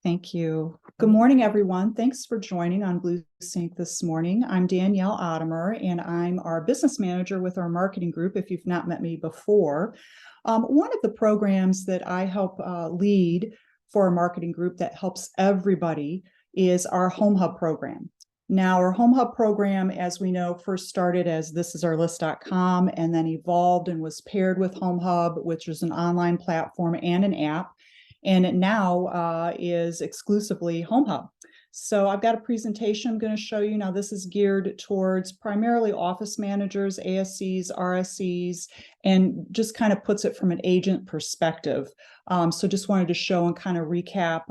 Thank you. Good morning, everyone. Thanks for joining on BlueSync this morning. I'm Danielle Ottomer, and I'm our business manager with our marketing group, if you've not met me before. One of the programs that I help lead for our marketing group that helps everybody is our HomeHub program. Now, our HomeHub program, as we know, first started as thisisourlist.com and then evolved and was paired with HomeHub, which is an online platform and an app. And it now is exclusively HomeHub. So I've got a presentation I'm going to show you. Now, this is geared towards primarily office managers, ASCs, RSCs, and just kind of puts it from an agent perspective. So just wanted to show and kind of recap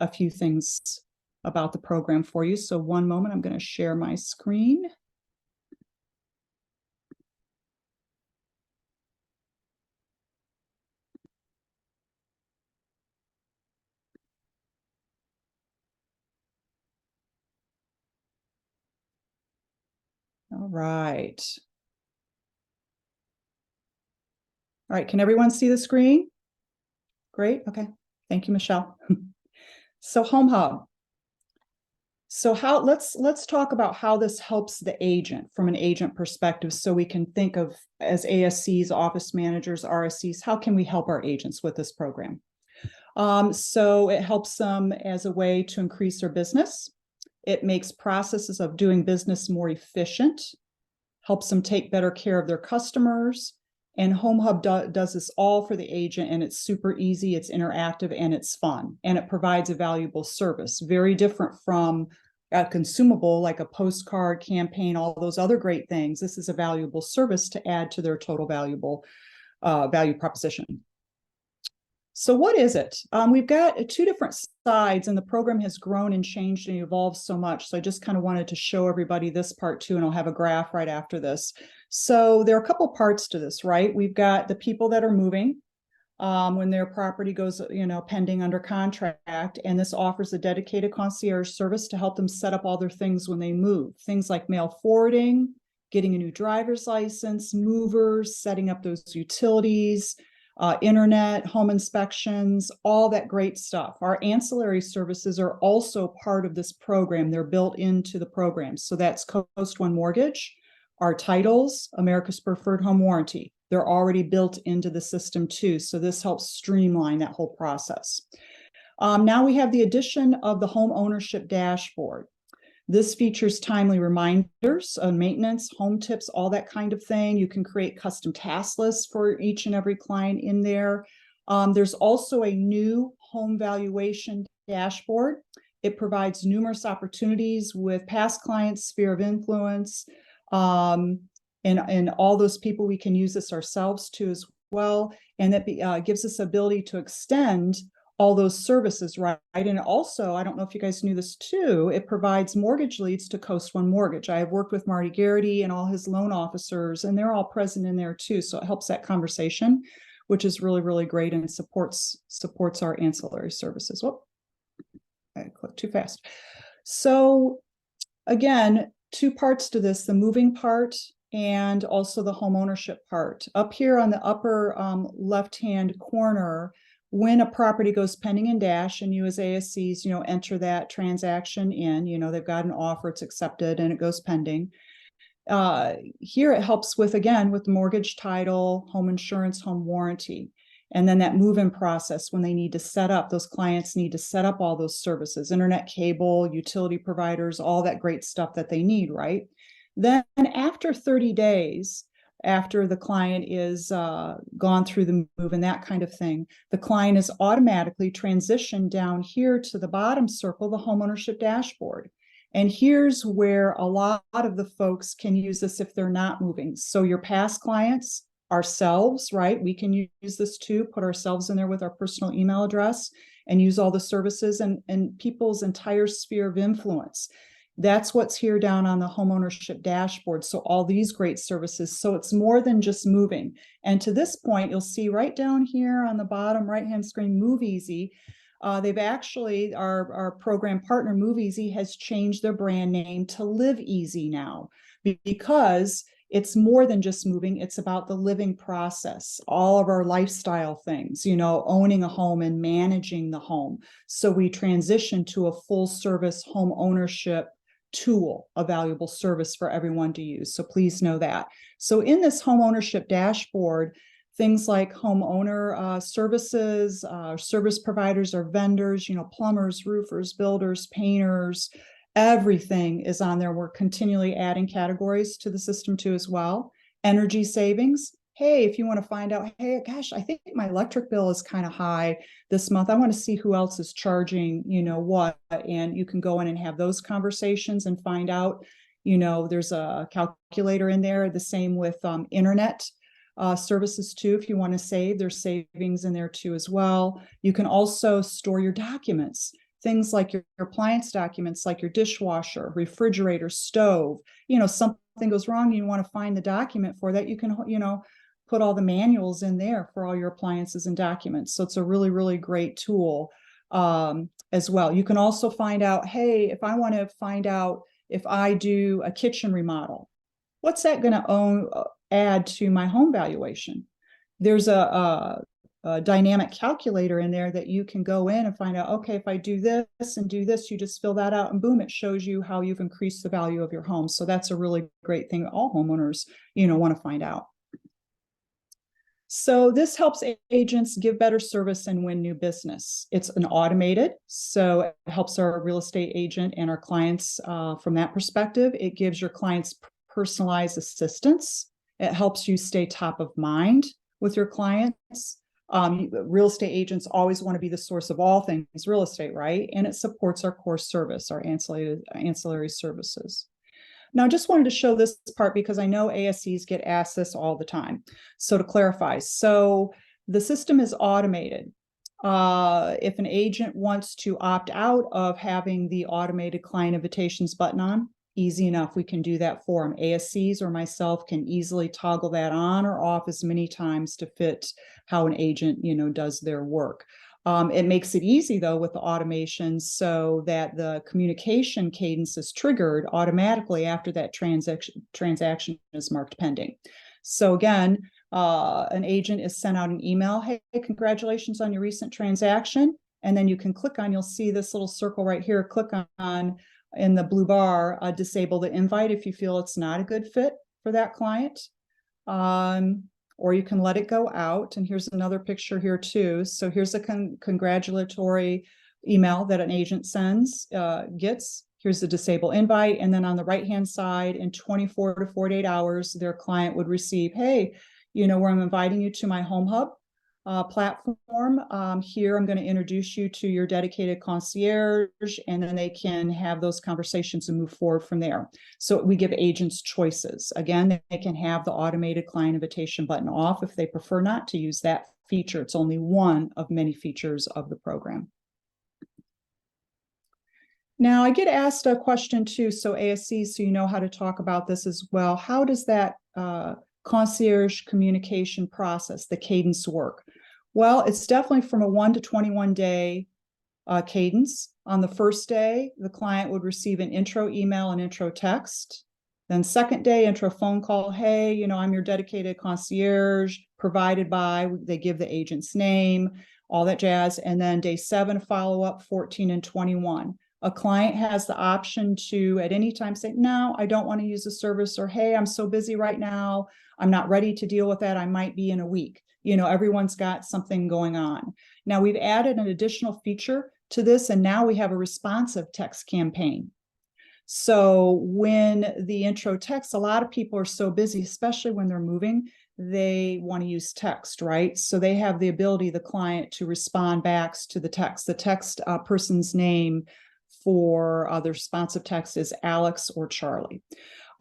a few things about the program for you. So one moment, I'm going to share my screen. All right. All right, can everyone see the screen? Great, okay. Thank you, Michelle. So HomeHub. So let's talk about how this helps the agent from an agent perspective, so we can think of as ASCs, office managers, RSCs, how can we help our agents with this program? So it helps them as a way to increase their business. It makes processes of doing business more efficient, helps them take better care of their customers. And HomeHub does this all for the agent, and it's super easy, it's interactive, and it's fun. And it provides a valuable service, very different from a consumable like a postcard, campaign, all those other great things. This is a valuable service to add to their total value proposition. So what is it? We've got two different sides, and the program has grown and changed and evolved so much. So I just kind of wanted to show everybody this part too, and I'll have a graph right after this. So there are a couple parts to this, right? We've got the people that are moving when their property goes, pending under contract, and this offers a dedicated concierge service to help them set up all their things when they move. Things like mail forwarding, getting a new driver's license, movers, setting up those utilities, internet, home inspections, all that great stuff. Our ancillary services are also part of this program. They're built into the program. So that's Coast One Mortgage, our titles, America's Preferred Home Warranty. They're already built into the system too. So this helps streamline that whole process. Now we have the addition of the home ownership dashboard. This features timely reminders on maintenance, home tips, all that kind of thing. You can create custom task lists for each and every client in there. There's also a new home valuation dashboard. It provides numerous opportunities with past clients, sphere of influence, and all those people. We can use this ourselves too as well. And that gives us the ability to extend all those services, right? And also, I don't know if you guys knew this too, it provides mortgage leads to Coast One Mortgage. I have worked with Marty Garrity and all his loan officers, and they're all present in there too. So it helps that conversation, which is really, really great, and supports our ancillary services. Whoop, I clicked too fast. So again, two parts to this, the moving part and also the home ownership part. Up here on the upper left-hand corner, when a property goes pending in dash and you as ASCs, enter that transaction in, they've got an offer, it's accepted, and it goes pending. Here it helps with mortgage, title, home insurance, home warranty. And then that move-in process, when they need to set up, those clients need to set up all those services, internet, cable, utility providers, all that great stuff that they need, right? Then after 30 days, after the client is gone through the move and that kind of thing, the client is automatically transitioned down here to the bottom circle, the homeownership dashboard. And here's where a lot of the folks can use this if they're not moving. So your past clients, ourselves, right? We can use this too, put ourselves in there with our personal email address and use all the services and people's entire sphere of influence. That's what's here down on the homeownership dashboard. So all these great services. So it's more than just moving. And to this point, you'll see right down here on the bottom right-hand screen, Move Easy. They've actually, our program partner, Move Easy, has changed their brand name to Live Easy now, because it's more than just moving. It's about the living process, all of our lifestyle things, owning a home and managing the home. So we transition to a full service home ownership tool, a valuable service for everyone to use. So please know that. So in this home ownership dashboard, things like homeowner services, service providers or vendors, plumbers, roofers, builders, painters, everything is on there. We're continually adding categories to the system too as well. Energy savings. Hey, if you want to find out, hey, gosh, I think my electric bill is kind of high this month. I want to see who else is charging, what, and you can go in and have those conversations and find out, there's a calculator in there. The same with internet services too. If you want to save, there's savings in there too as well. You can also store your documents, things like your appliance documents, like your dishwasher, refrigerator, stove. Something goes wrong, you want to find the document for that, you can, put all the manuals in there for all your appliances and documents. So it's a really, really great tool as well. You can also find out, hey, if I want to find out if I do a kitchen remodel, what's that going to add to my home valuation? There's a dynamic calculator in there that you can go in and find out, okay, if I do this and do this, you just fill that out and boom, it shows you how you've increased the value of your home. So that's a really great thing all homeowners, want to find out. So this helps agents give better service and win new business. It's an automated, so it helps our real estate agent and our clients from that perspective. It gives your clients personalized assistance. It helps you stay top of mind with your clients. Real estate agents always want to be the source of all things real estate, right? And it supports our core service, our ancillary services. Now, I just wanted to show this part because I know ASCs get asked this all the time. So to clarify, so the system is automated. If an agent wants to opt out of having the automated client invitations button on, easy enough, we can do that for them. ASCs or myself can easily toggle that on or off as many times to fit how an agent, does their work. It makes it easy, though, with the automation so that the communication cadence is triggered automatically after that transaction is marked pending. So again, an agent is sent out an email, hey, congratulations on your recent transaction. And then you can click on, you'll see this little circle right here, click on in the blue bar, disable the invite if you feel it's not a good fit for that client. Or you can let it go out. And here's another picture here too. So here's a congratulatory email that an agent gets. Here's the disable invite. And then on the right-hand side, in 24 to 48 hours, their client would receive, hey, where I'm inviting you to my HomeHub platform. Here, I'm going to introduce you to your dedicated concierge, and then they can have those conversations and move forward from there. So we give agents choices. Again, they can have the automated client invitation button off if they prefer not to use that feature. It's only one of many features of the program. Now, I get asked a question too, so ASC, so you know how to talk about this as well. How does that concierge communication process, the cadence work? Well, it's definitely from a 1 to 21 day cadence. On the first day, the client would receive an intro email and intro text. Then second day, intro phone call. Hey, I'm your dedicated concierge provided by, they give the agent's name, all that jazz. And then day 7, follow-up 14 and 21. A client has the option to at any time say, no, I don't want to use the service, or hey, I'm so busy right now, I'm not ready to deal with that. I might be in a week. Everyone's got something going on. Now we've added an additional feature to this, and now we have a responsive text campaign. So when the intro text, a lot of people are so busy, especially when they're moving, they want to use text, right? So they have the ability, the client, to respond back to the text. The text person's name for the responsive text is Alex or Charlie.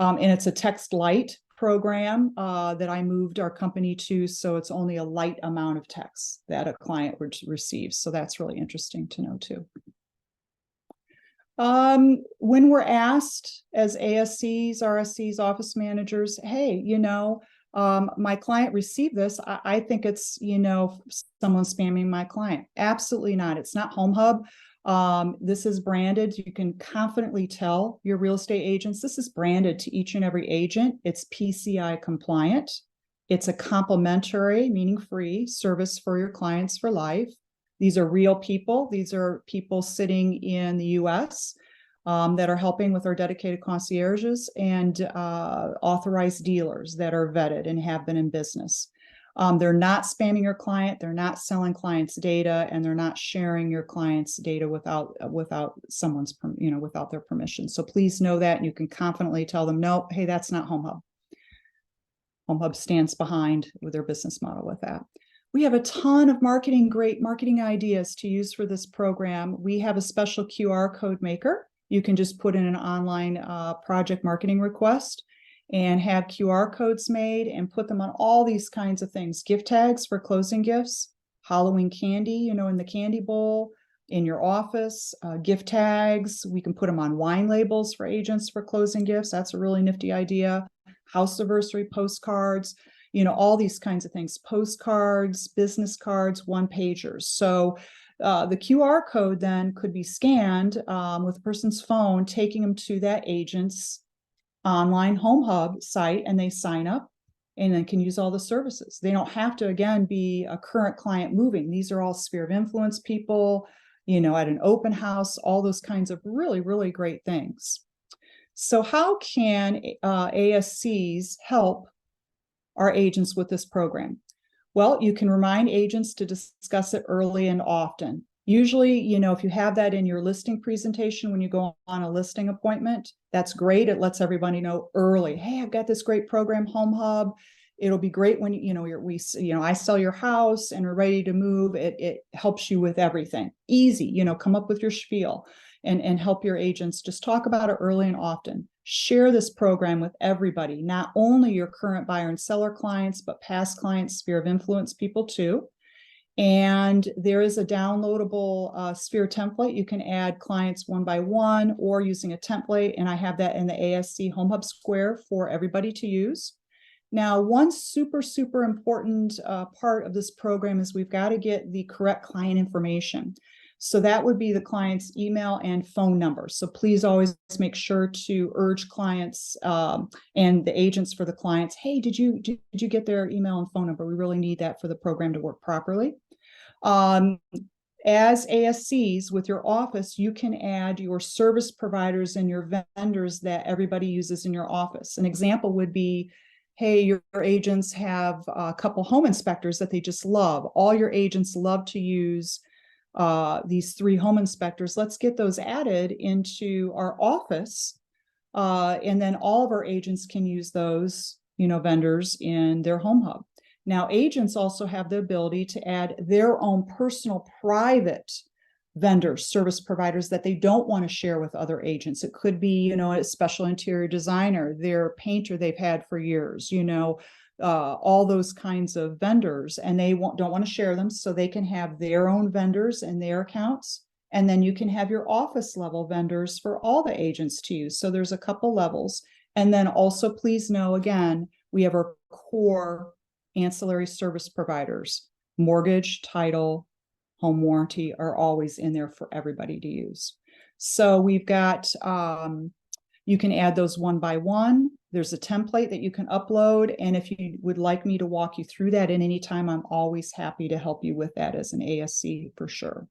And it's a text light program that I moved our company to, so it's only a light amount of text that a client would receive. So that's really interesting to know too. When we're asked as ASCs, RSCs, office managers, hey, my client received this, I think it's, someone spamming my client. Absolutely not. It's not HomeHub. This is branded. You can confidently tell your real estate agents, this is branded to each and every agent. It's PCI compliant. It's a complimentary, meaning free service for your clients for life. These are real people. These are people sitting in the US that are helping with our dedicated concierges and authorized dealers that are vetted and have been in business. They're not spamming your client, they're not selling clients' data, and they're not sharing your clients' data without someone's, without their permission. So please know that, and you can confidently tell them, no, hey, that's not HomeHub. HomeHub stands behind with their business model with that. We have a ton of great marketing ideas to use for this program. We have a special QR code maker. You can just put in an online project marketing request and have QR codes made and put them on all these kinds of things. Gift tags for closing gifts, Halloween candy, in the candy bowl, in your office, gift tags. We can put them on wine labels for agents for closing gifts. That's a really nifty idea. House anniversary postcards, all these kinds of things, postcards, business cards, one pagers. So the QR code then could be scanned with a person's phone, taking them to that agent's online HomeHub site, and they sign up and then can use all the services. They don't have to, again, be a current client moving. These are all sphere of influence people, at an open house, all those kinds of really, really great things. So how can ASCs help our agents with this program? Well, you can remind agents to discuss it early and often. Usually, if you have that in your listing presentation when you go on a listing appointment, that's great. It lets everybody know early. Hey, I've got this great program, HomeHub. It'll be great when I sell your house and we're ready to move. It helps you with everything. Easy, come up with your spiel and help your agents. Just talk about it early and often. Share this program with everybody, not only your current buyer and seller clients, but past clients, sphere of influence people too. And there is a downloadable sphere template. You can add clients one by one or using a template. And I have that in the ASC HomeHub Square for everybody to use. Now, one super, super important part of this program is we've got to get the correct client information. So that would be the client's email and phone number. So please always make sure to urge clients and the agents for the clients, hey, did you get their email and phone number? We really need that for the program to work properly. As ASCs with your office, you can add your service providers and your vendors that everybody uses in your office. An example would be, hey, your agents have a couple home inspectors that they just love. All your agents love to use these 3 home inspectors. Let's get those added into our office. And then all of our agents can use those, vendors in their HomeHub. Now, agents also have the ability to add their own personal private vendors, service providers that they don't want to share with other agents. It could be, a special interior designer, their painter they've had for years, all those kinds of vendors, and they don't want to share them, so they can have their own vendors and their accounts. And then you can have your office level vendors for all the agents to use. So there's a couple levels. And then also, please know, again, we have our core ancillary service providers. Mortgage, title, home warranty are always in there for everybody to use. So we've got, you can add those one by one. There's a template that you can upload. And if you would like me to walk you through that at any time, I'm always happy to help you with that as an ASC for sure.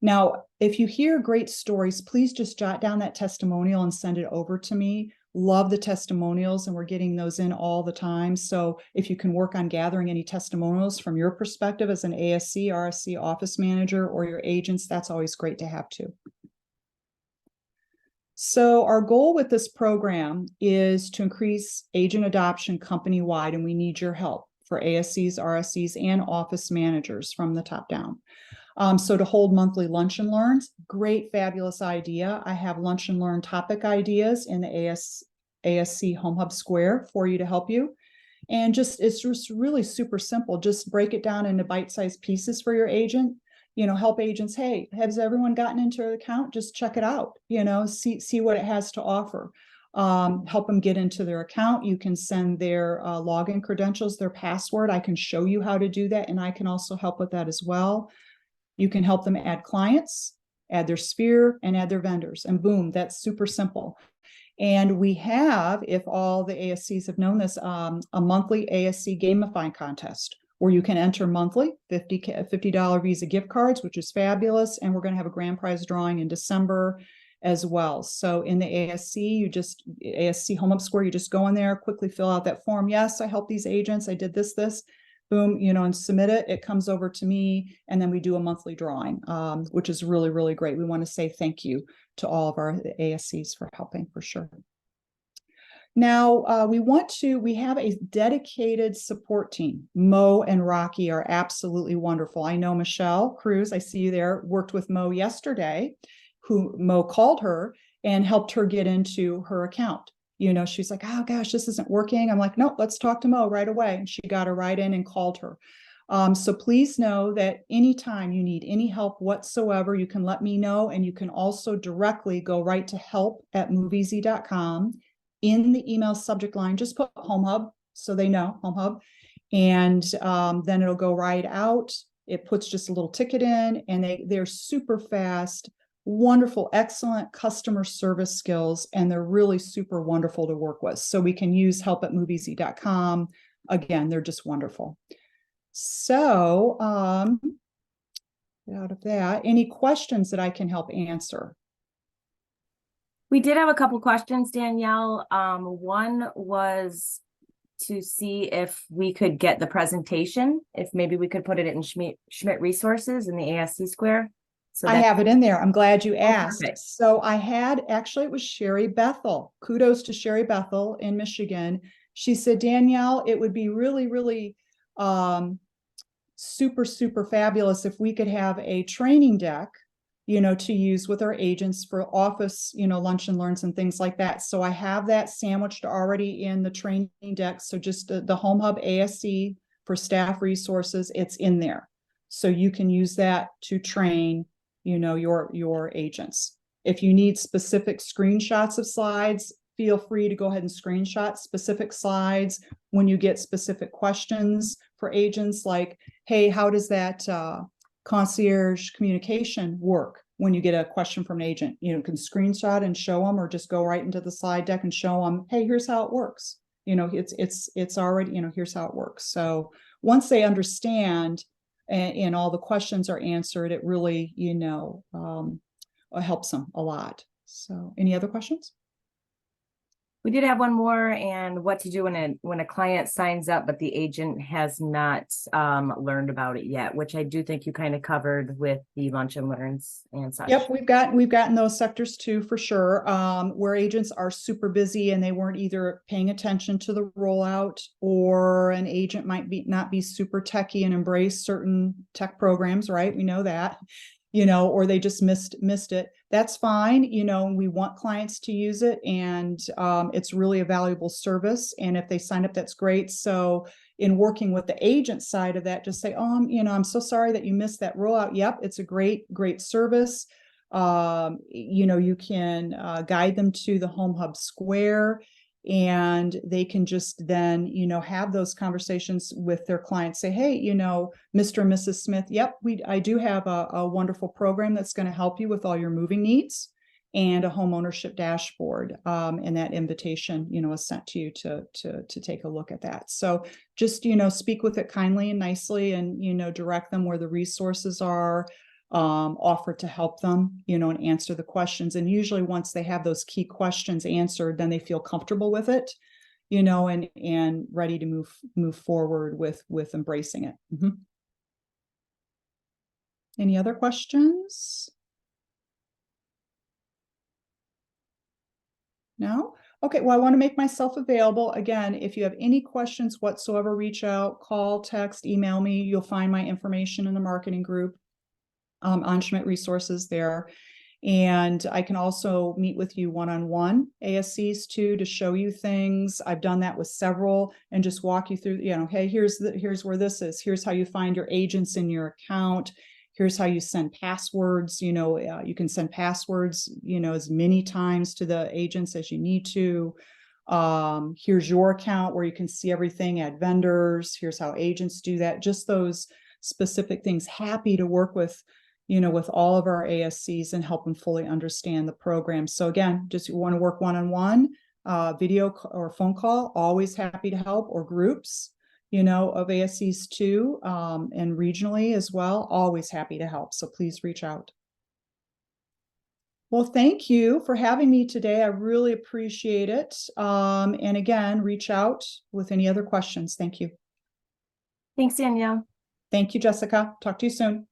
Now, if you hear great stories, please just jot down that testimonial and send it over to me. Love the testimonials, and we're getting those in all the time. So if you can work on gathering any testimonials from your perspective as an ASC, RSC office manager, or your agents, that's always great to have too. So our goal with this program is to increase agent adoption company-wide, and we need your help for ASCs, RSCs, and office managers from the top down. So to hold monthly lunch and learns, great, fabulous idea. I have lunch and learn topic ideas in the ASC HomeHub Square for you to help you. And it's just really super simple. Just break it down into bite-sized pieces for your agent. Help agents, hey, has everyone gotten into their account? Just check it out, see what it has to offer. Help them get into their account. You can send their login credentials, their password. I can show you how to do that, and I can also help with that as well. You can help them add clients. add their sphere, and add their vendors. And boom, that's super simple. And we have, if all the ASCs have known this, a monthly ASC gamifying contest where you can enter monthly $50 Visa gift cards, which is fabulous. And we're going to have a grand prize drawing in December as well. So in the ASC, ASC HomeHub Square, you just go in there, quickly fill out that form. Yes, I help these agents. I did this. Boom, and submit it. It comes over to me, and then we do a monthly drawing, which is really, really great. We want to say thank you to all of our ASCs for helping, for sure. Now, we have a dedicated support team. Mo and Rocky are absolutely wonderful. I know Michelle Cruz, I see you there, worked with Mo yesterday, who Mo called her and helped her get into her account. She's like, oh gosh, this isn't working. I'm like, no, let's talk to Mo right away. And she got her right in and called her. So please know that anytime you need any help whatsoever, you can let me know. And you can also directly go right to help@moviesy.com. In the email subject line, just put HomeHub so they know HomeHub. And then it'll go right out. It puts just a little ticket in, and they're super fast, wonderful, excellent customer service skills, and they're really super wonderful to work with. So we can use help@moviesy.com. Again, they're just wonderful. So out of that, any questions that I can help answer? We did have a couple questions, Danielle. One was to see if we could get the presentation, if maybe we could put it in Schmidt Resources in the ASC Square. So I have it in there. I'm glad you asked. Perfect. So it was Sherry Bethel. Kudos to Sherry Bethel in Michigan. She said, Danielle, it would be really, really super, super fabulous if we could have a training deck, to use with our agents for office, lunch and learns and things like that. So I have that sandwiched already in the training deck. So just the HomeHub ASC for staff resources, it's in there. So you can use that to train your agents. If you need specific screenshots of slides, feel free to go ahead and screenshot specific slides when you get specific questions for agents, like, hey, how does that concierge communication work? When you get a question from an agent, you can screenshot and show them, or just go right into the slide deck and show them, hey, here's how it works. It's already, here's how it works. So once they understand and all the questions are answered, it really, helps them a lot. So any other questions? We did have one more, and what to do when a client signs up, but the agent has not learned about it yet, which I do think you kind of covered with the lunch and learns and such. Yep, we've gotten those sectors too, for sure, where agents are super busy and they weren't either paying attention to the rollout, or an agent might not be super techie and embrace certain tech programs, right? We know that. Or they just missed it. That's fine. We want clients to use it, and it's really a valuable service. And if they sign up, that's great. So in working with the agent side of that, just say, oh, I'm so sorry that you missed that rollout. Yep, it's a great service. You can guide them to the HomeHub Square, and they can just then, have those conversations with their clients. Say, hey, Mr. and Mrs. Smith, yep, I do have a wonderful program that's going to help you with all your moving needs, and a home ownership dashboard. And that invitation, is sent to you to take a look at that. So just, speak with it kindly and nicely, and, direct them where the resources are, offer to help them, and answer the questions. And usually once they have those key questions answered, then they feel comfortable with it, and ready to move forward with embracing it. Mm-hmm. Any other questions? No? Okay, well, I want to make myself available. Again, if you have any questions whatsoever, reach out, call, text, email me. You'll find my information in the marketing group on Schmidt Resources there. And I can also meet with you one-on-one, ASCs too, to show you things. I've done that with several, and just walk you through, hey, here's where this is. Here's how you find your agents in your account. Here's how you send passwords. You can send passwords, as many times to the agents as you need to. Here's your account where you can see everything, add vendors. Here's how agents do that. Just those specific things. Happy to work with with all of our ASCs and help them fully understand the program. So again, just you want to work one-on-one, video or phone call, always happy to help, or groups, of ASCs too, and regionally as well, always happy to help. So please reach out. Well, thank you for having me today. I really appreciate it. And again, reach out with any other questions. Thank you. Thanks, Danielle. Thank you, Jessica. Talk to you soon.